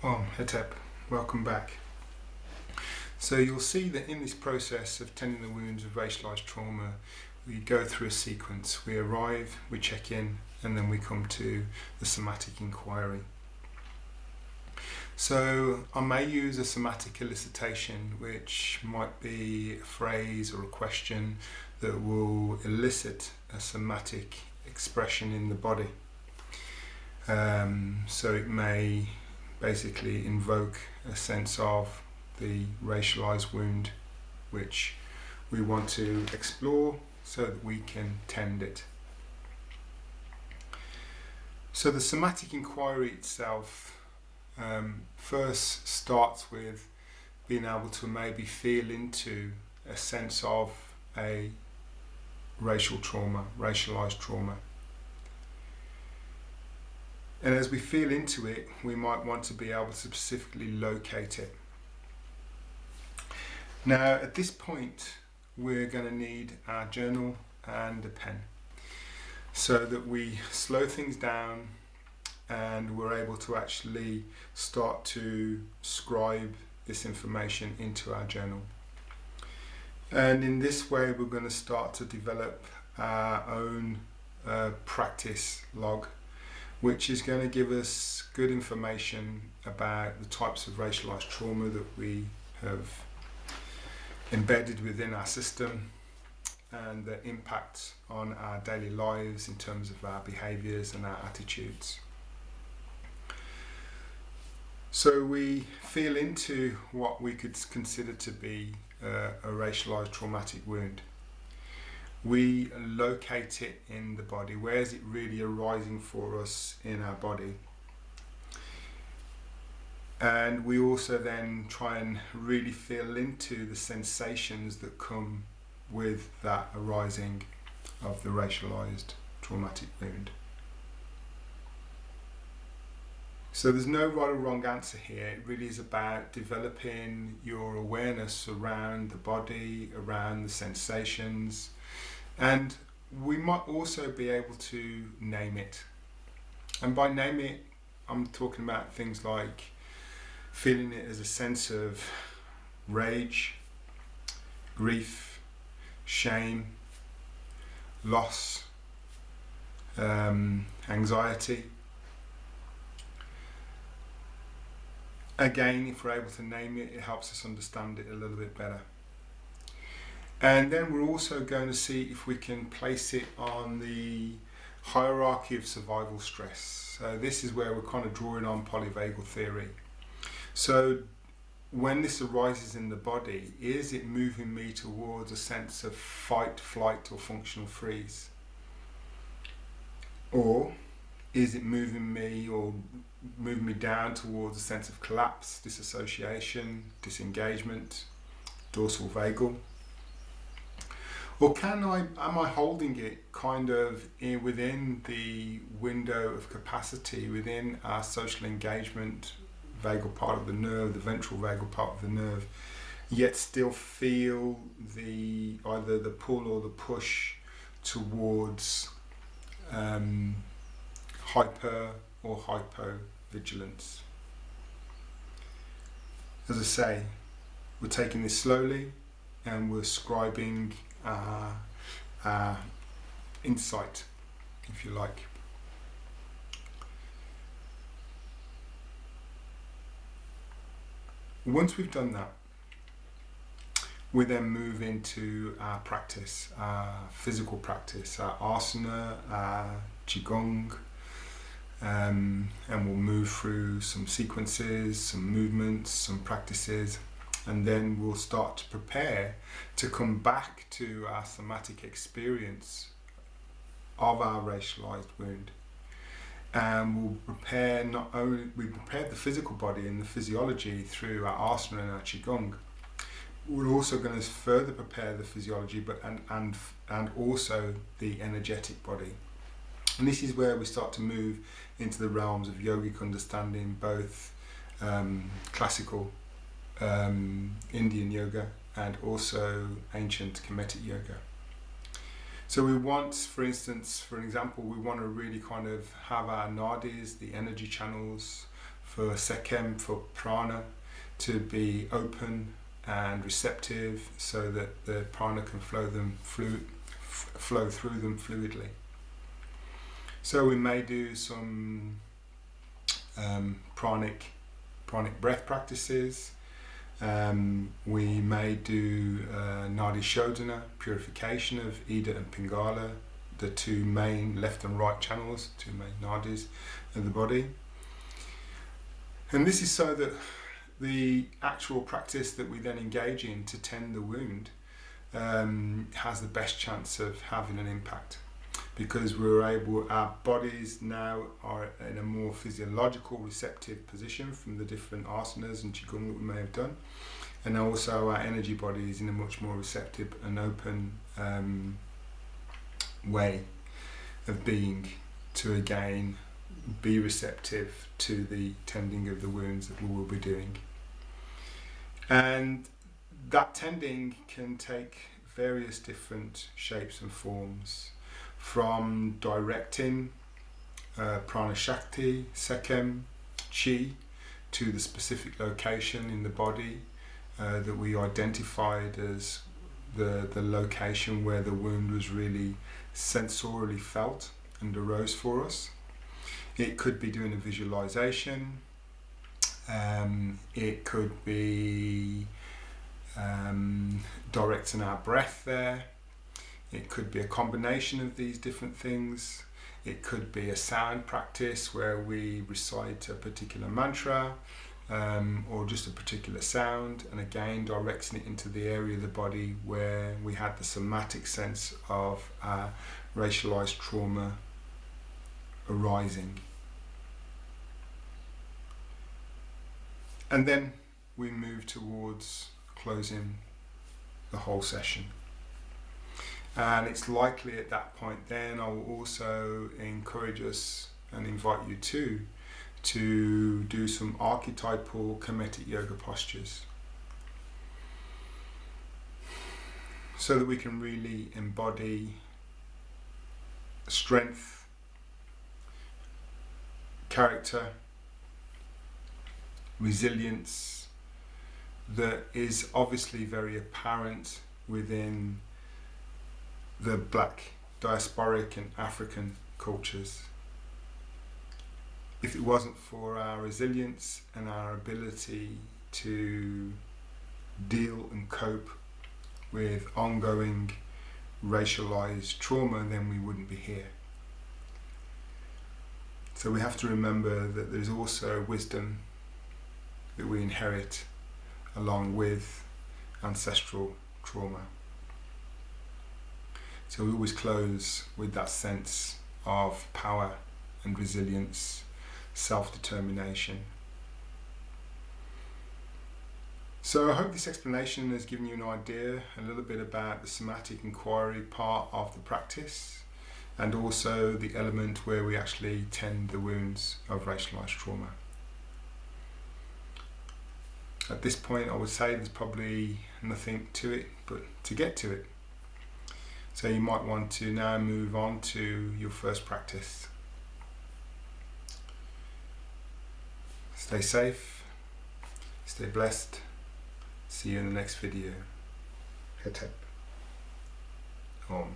Hetep, welcome back. So you'll see that in this process of tending the wounds of racialized trauma, we go through a sequence. We arrive, we check in, and then we come to the somatic inquiry. So I may use a somatic elicitation, which might be a phrase or a question that will elicit a somatic expression in the body. So it may basically invoke a sense of the racialized wound which we want to explore so that we can tend it. So the somatic inquiry itself first starts with being able to maybe feel into a sense of a racial trauma, racialized trauma. And as we feel into it, we might want to be able to specifically locate it. Now, at this point, we're going to need our journal and a pen so that we slow things down and we're able to actually start to scribe this information into our journal. And in this way, we're going to start to develop our own practice log, which is going to give us good information about the types of racialized trauma that we have embedded within our system and the impact on our daily lives in terms of our behaviors and our attitudes. So we feel into what we could consider to be a racialized traumatic wound. We locate it in the body. Where is it really arising for us in our body? And we also then try and really feel into the sensations that come with that arising of the racialized traumatic wound. So there's no right or wrong answer here. It really is about developing your awareness around the body, around the sensations, and we might also be able to name it. And by name it, I'm talking about things like feeling it as a sense of rage, grief, shame, loss, anxiety. Again, if we're able to name it, it helps us understand it a little bit better. And then we're also going to see if we can place it on the hierarchy of survival stress. So this is where we're kind of drawing on polyvagal theory. So when this arises in the body, is it moving me towards a sense of fight, flight, or functional freeze? Or is it moving me down towards a sense of collapse, disassociation, disengagement, dorsal vagal? Or am I holding it kind of within the window of capacity, within our social engagement vagal part of the nerve, the ventral vagal part of the nerve, yet still feel either the pull or the push towards hyper or hypo vigilance? As I say, we're taking this slowly and we're scribing our insight, if you like. Once we've done that, we then move into our practice, our physical practice, our asana, our qigong, and we'll move through some sequences, some movements, some practices, and then we'll start to prepare to come back to our somatic experience of our racialized wound. And we'll prepare we prepare the physical body and the physiology through our asana and our qigong. We're also going to further prepare the physiology, and also the energetic body. And this is where we start to move into the realms of yogic understanding, both classical Indian yoga and also ancient Kemetic yoga. So we want, for example, we want to really kind of have our nadis, the energy channels, for sekhem, for prana, to be open and receptive so that the prana can flow through them fluidly. So we may do some pranic breath practices. We may do Nadi Shodhana, purification of Ida and Pingala, the two main left and right channels, two main nadis of the body. And this is so that the actual practice that we then engage in to tend the wound has the best chance of having an impact, because our bodies now are in a more physiological receptive position from the different asanas and qigong that we may have done, and also our energy body is in a much more receptive and open way of being, to again be receptive to the tending of the wounds that we will be doing. And that tending can take various different shapes and forms, from directing prana shakti, sekhem, chi, to the specific location in the body that we identified as the location where the wound was really sensorially felt and arose for us. It could be doing a visualization, it could be directing our breath there, it could be a combination of these different things, it could be a sound practice where we recite a particular mantra or just a particular sound, and again directing it into the area of the body where we had the somatic sense of racialized trauma arising. And then we move towards closing the whole session. And it's likely at that point then I will also encourage us and invite you to do some archetypal Kemetic yoga postures, so that we can really embody strength, character, resilience that is obviously very apparent within the Black diasporic and African cultures. If it wasn't for our resilience and our ability to deal and cope with ongoing racialized trauma, then we wouldn't be here. So we have to remember that there's also wisdom that we inherit along with ancestral trauma. So we always close with that sense of power and resilience, self-determination. So I hope this explanation has given you an idea, a little bit about the somatic inquiry part of the practice, and also the element where we actually tend the wounds of racialized trauma. At this point I would say there's probably nothing to it but to get to it. So you might want to now move on to your first practice. Stay safe, stay blessed. See you in the next video. Hetep. Om.